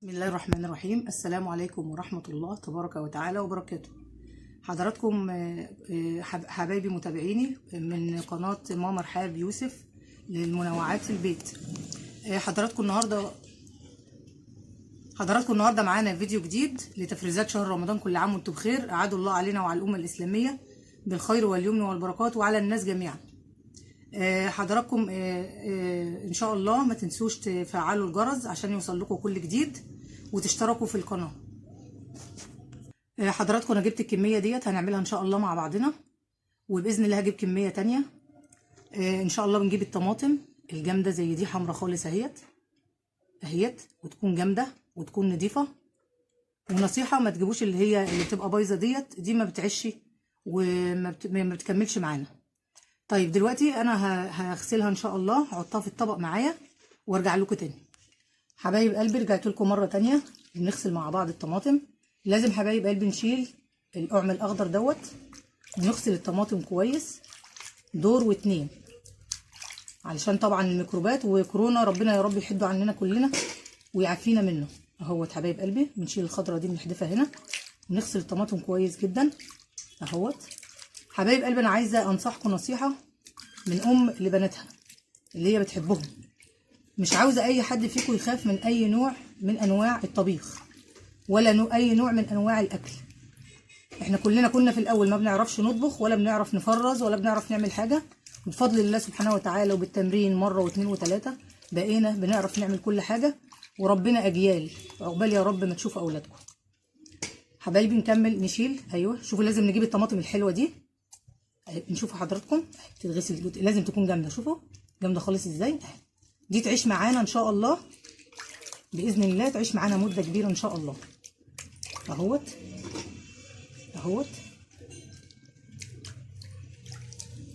بسم الله الرحمن الرحيم. السلام عليكم ورحمة الله تبارك وتعالى وبركاته. حضراتكم حبايبي متابعيني من قناة ماما رحاب يوسف للمنوعات في البيت. حضراتكم النهارده معانا فيديو جديد لتفريزات شهر رمضان. كل عام وانتم بخير، أعاد الله علينا وعلى الأمة الإسلامية بالخير واليمن والبركات وعلى الناس جميعا. حضراتكم ان شاء الله ما تنسوش تفعلوا الجرس عشان يوصل لكم كل جديد وتشتركوا في القناه. حضراتكم انا جبت الكميه ديت هنعملها ان شاء الله مع بعضنا، وباذن الله هجيب كميه تانية ان شاء الله. بنجيب الطماطم الجامده زي دي، حمرا خالص اهيت وتكون جامده وتكون نظيفه. ونصيحه ما تجيبوش اللي بتبقى بايظه دي ما بتعيش وما بتكملش معانا. طيب دلوقتي انا هغسلها ان شاء الله، هحطها في الطبق معايا وارجع لكم تاني. حبايب قلبي رجعت لكم مره تانية. بنغسل مع بعض الطماطم. لازم حبايب قلبي نشيل القعم الاخضر دوت، ونغسل الطماطم كويس دور واتنين، علشان طبعا الميكروبات وكورونا ربنا يا رب يحده عننا كلنا ويعافينا منه. اهوت حبايب قلبي بنشيل الخضره دي بنحدفها هنا، ونغسل الطماطم كويس جدا اهوت. حبايب قلبي انا عايزه انصحكم نصيحه من ام لبناتها اللي هي بتحبهم. مش عاوزه اي حد فيكم يخاف من اي نوع من انواع الطبيخ ولا اي نوع من انواع الاكل. احنا كلنا كنا في الاول ما بنعرفش نطبخ ولا بنعرف نفرز ولا بنعرف نعمل حاجه، بفضل الله سبحانه وتعالى وبالتمرين مره واثنين وثلاثه بقينا بنعرف نعمل كل حاجه، وربنا اجيال عقبال يا رب ما تشوفوا اولادكم. حبايبي نكمل نشيل. ايوه شوفوا لازم نجيب الطماطم الحلوه دي، نشوفوا حضراتكم تتغسل لازم تكون جامده. شوفوا جامده خالص ازاي. دي تعيش معانا ان شاء الله باذن الله، تعيش معانا مده كبيره ان شاء الله. اهوت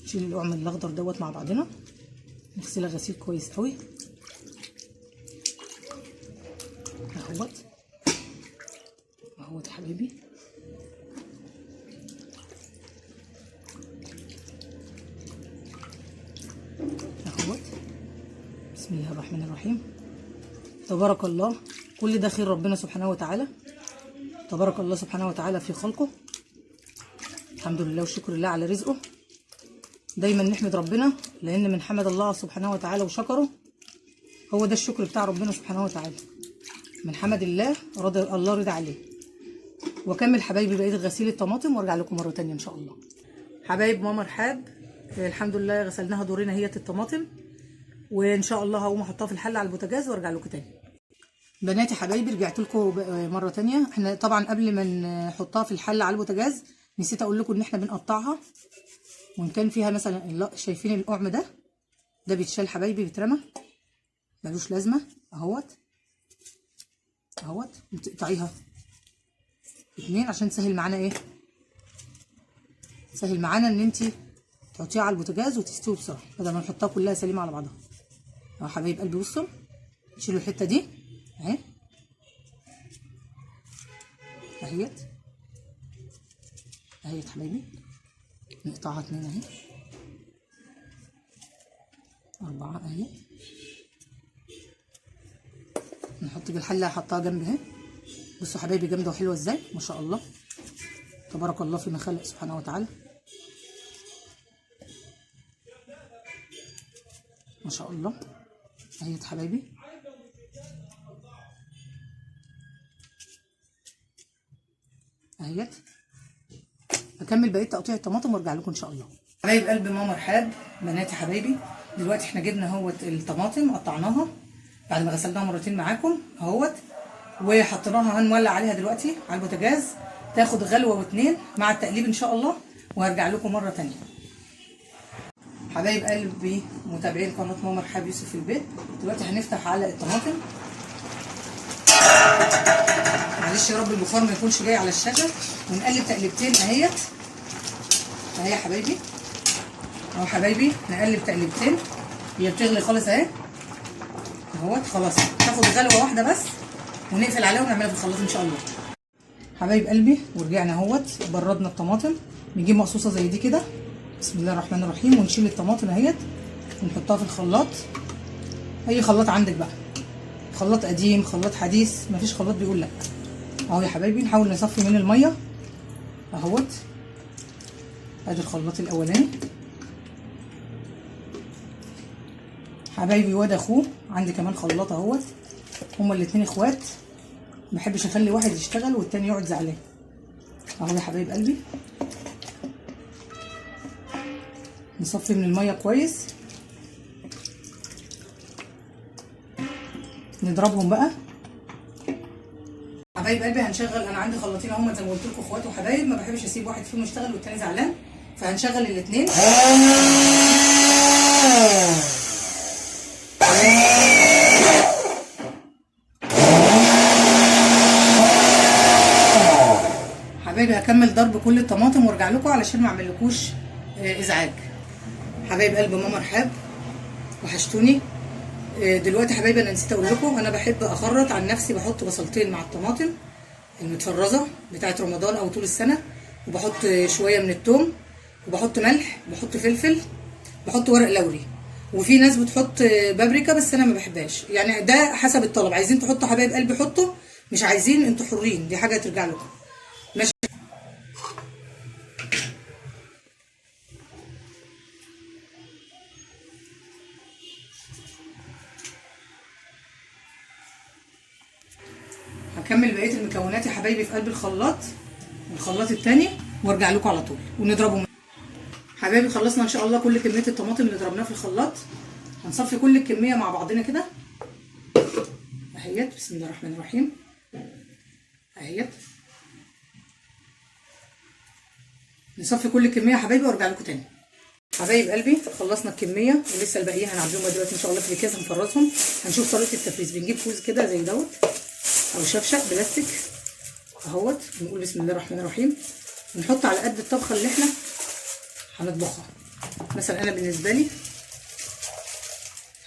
نشيل القعم الاخضر دوت مع بعضنا، نغسلها غسيل كويس قوي اهوت يا حبيبي. بسم الله الرحمن الرحيم. تبارك الله، كل ده خير ربنا سبحانه وتعالى. تبارك الله سبحانه وتعالى في خلقه. الحمد لله والشكر لله على رزقه. دايما نحمد ربنا، لان من حمد الله سبحانه وتعالى وشكره هو ده الشكر بتاع ربنا سبحانه وتعالى. من حمد الله الله رضى عليه. واكمل حبايبي بقيه غسيل الطماطم وارجع لكم مره تانية ان شاء الله. حبايب ماما رحاب الحمد لله غسلناها دورين اهيت الطماطم، وان شاء الله هقوم احطها في الحله على البوتاجاز وارجع لكم تاني. بناتي حبايبي رجعت لكم مره تانية. احنا طبعا قبل ما نحطها في الحله على البوتاجاز نسيت اقول لكم ان احنا بنقطعها، وان كان فيها مثلا شايفين القعم ده بيتشال حبايبي، بيترمى ملوش لازمه اهوت بتقطعيها اتنين عشان تسهل معانا تسهل معانا ان انت تحطيها على البوتاجاز وتستوي بسرعه بدل ما نحطها كلها سليمه على بعضها. اهو حبايب قلبي بصوا، نشيلوا الحته دي اهيت حبايبي، نقطعها اتنين اربعه اهي. نحط بالحله هحطها جنب بصوا حبايبي جامده وحلوه ازاي ما شاء الله. تبارك الله فيما خلق سبحانه وتعالى ما شاء الله. اهيت حبايبي اهيت. اكمل بقيه تقطيع الطماطم وارجع لكم ان شاء الله. حبايب قلب ماما رحاب بناتي حبايبي، دلوقتي احنا جبنا الطماطم قطعناها بعد ما غسلناها مرتين معاكم وحطيناها. هنولع عليها دلوقتي على البوتاجاز تاخد غلوه واتنين مع التقليب ان شاء الله، وهرجع لكم مره تانية. حبايب قلبي متابعين قناه ماما رحاب يوسف في البيت، دلوقتي هنفتح على الطماطم. معلش يا رب البخار ما يكونش جاي على الشاشه، ونقلب تقلبتين اهي يا حبايبي. اهو حبايبي نقلب تقلبتين، هي بتغلي خالص خلاص تاخد غلوه واحده بس ونقفل عليها ونعملها في الخلاط ان شاء الله. حبايب قلبي ورجعنا بردنا الطماطم. نجيب مقصوصه زي دي كده، بسم الله الرحمن الرحيم، ونشيل الطماطم ونحطها في الخلاط، اي خلاط عندك بقى، خلاط قديم خلاط حديث، مفيش خلاط بيقول لا. اهو يا حبايبي نحاول نصفي من الميه اهوت. ادي الخلاط الاولاني حبايبي، واد اخوه عندي كمان خلاط اهوت، هما الاتنين اخوات، محبش اخلي واحد يشتغل والتاني يقعد زعلان. اهو يا حبايب قلبي نصفي من الميه كويس، نضربهم بقى حبايب قلبي. هنشغل، انا عندي خلاطين اهما زي ما قلت لكم اخوات وحبايب، ما بحبش اسيب واحد فيهم يشتغل والتاني زعلان، فهنشغل الاثنين. حبايبي هكمل ضرب كل الطماطم وارجع لكم علشان ما اعملكوش ازعاج. حبايب قلب ماما رحاب وحشتوني. دلوقتي حبايبي انا نسيت اقول لكم، انا بحب اخرط عن نفسي، بحط بصلتين مع الطماطم المتفرزه بتاعت رمضان او طول السنه، وبحط شويه من الثوم، وبحط ملح، وبحط فلفل، بحط ورق لوري، وفي ناس بتحط بابريكا بس انا ما بحبهاش، يعني ده حسب الطلب. عايزين تحطوا حبايب قلبي حطوا، مش عايزين انتوا حرين، دي حاجه ترجع لكم. ماشي. هكمل بقيه المكونات يا حبايبي في قلب الخلاط التاني وارجع لكم على طول ونضربهم. حبايبي خلصنا ان شاء الله كل كميه الطماطم اللي ضربناها في الخلاط. هنصفي كل الكميه مع بعضنا كده اهيت. بسم الله الرحمن الرحيم اهيت. نصفي كل الكميه يا حبايبي وارجع لكم تاني. حبايب قلبي خلصنا الكميه ولسه الباقيين هنعبيهم دلوقتي ان شاء الله في الاكياس هنفرزهم. هنشوف طريقه التفريز. بنجيب كوز كده زي دوت او شفشق بلاستيك اهوت، ونقول بسم الله الرحمن الرحيم، ونحط على قد الطبخه اللي احنا هنطبخها. مثلا انا بالنسبه لي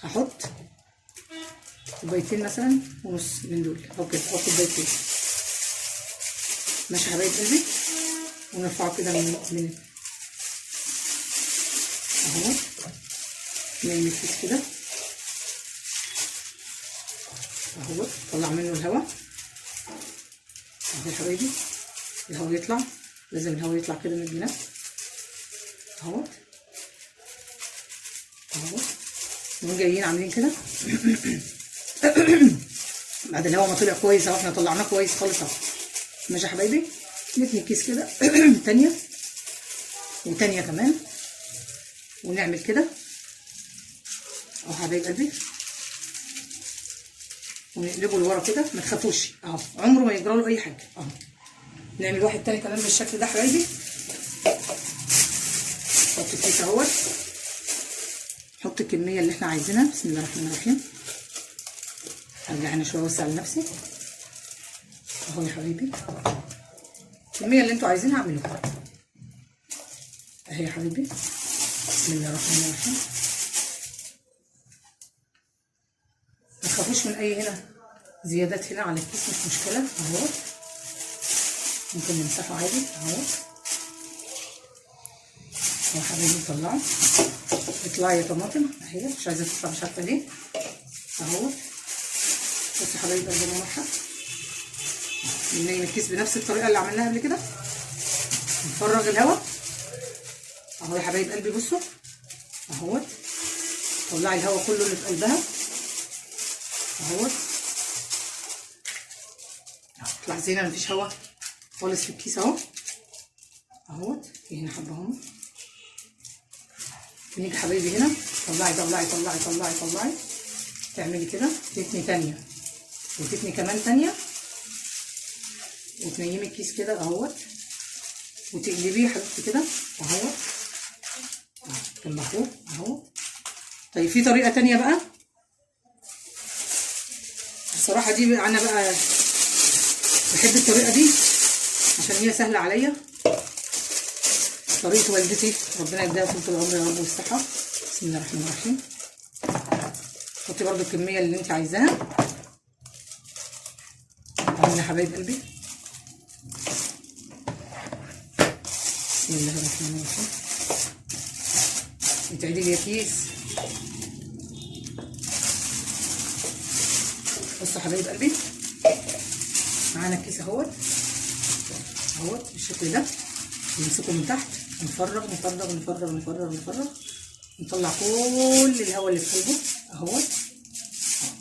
هحط كوبايتين مثلا ونص من دول او كده، او كوبايتين. ماشي يا حبايب قلبي، ونرفعه كده من اهو نعمل الكيس كده اهو، طلع منه الهواء اهو يا حبايبي. الهواء يطلع، لازم الهواء يطلع كده من الجناب اهو اهو. نقوم جايين عاملين كده بعد الهواء ما طلع كويس اهو، احنا طلعناه كويس خالص اهو. ماشي يا حبايبي، نتني الكيس كده تانية وتانية كمان، ونعمل كده اهو حبايب قلبي، ونقلبه لورا كده. ما تخافوش اهو، عمره ما يجرى له اي حاجه اهو. نعمل واحد تاني كمان بالشكل ده حبايبي. نحط الكيس اهوت، نحط الكميه اللي احنا عايزينها. بسم الله الرحمن الرحيم. ارجع هنا شويه اوسع لنفسي اهو يا حبايبي. الكميه اللي انتوا عايزينها اعملوها اهي يا حبايبي. بسم الله الرحمن الرحيم. ما تخافوش من اي هنا زيادات هنا على الكيس، مش مشكله اهو، ممكن نمسحه عادي اهو. اهو حبايبي نطلعه. اطلعي يا طماطم اهي، مش عايزه تطلع مش عارفه ليه اهو. بصوا يا حبايبي قلبنا مرحب، ننيم الكيس بنفس الطريقه اللي عملناها قبل كده، نفرغ الهواء اهو يا حبايب قلبي. بصوا اهوت، طلعي الهواء كله اللي في قلبها اهوت. تلاحظي هنا مفيش هواء خالص في الكيس اهو اهوت. في هنا حبه اهو. نيجي حبايبي هنا طلعي طلعي طلعي طلعي طلعي، تعملي كده تتني تانيه وتتني كمان تانيه، وتنيمي الكيس كده اهوت، وتقلبيه حبيبتي كده اهوت جنب اهو. طيب في طريقه تانيه بقى، الصراحه دي بقى انا بقى بحب الطريقه دي عشان هي سهله عليا، طريقه والدتي ربنا يديها طول العمر يا رب والصحه. بسم الله الرحمن الرحيم. حطي برده الكميه اللي انت عايزاها اهو يا حبايب قلبي. بسم الله الرحمن الرحيم. اتعدي لي يا كيس. بصوا بصوا يا حبايب قلبي، معانا الكيس اهوت بالشكل ده. نمسكه من تحت نفرغ نفرغ نفرغ نفرغ نفرغ، نطلع كل الهواء اللي في قلبه اهوت.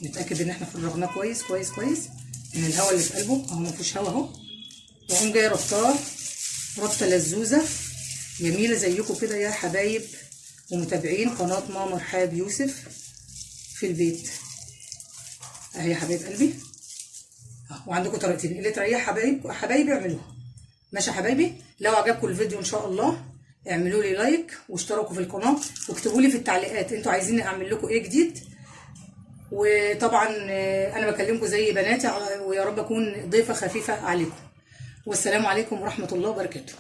نتاكد ان احنا فرغناه كويس كويس كويس، ان الهواء اللي في قلبه اهو ما فيهوش هواء اهو. واقوم جايه ربطاه ربطه لزوزه جميله زيكم كده يا حبايب ومتابعين قناه ماما رحاب يوسف في البيت اهي يا حبايب قلبي. وعندكم طريقتين اللي تريح حبايبي اعملوها. ماشي يا حبايبي، لو عجبكم الفيديو ان شاء الله اعملوا لي لايك واشتركوا في القناه، واكتبوا لي في التعليقات انتوا عايزين اعمل لكم ايه جديد. وطبعا انا بكلمكم زي بناتي، ويا رب اكون ضيفه خفيفه عليكم. والسلام عليكم ورحمه الله وبركاته.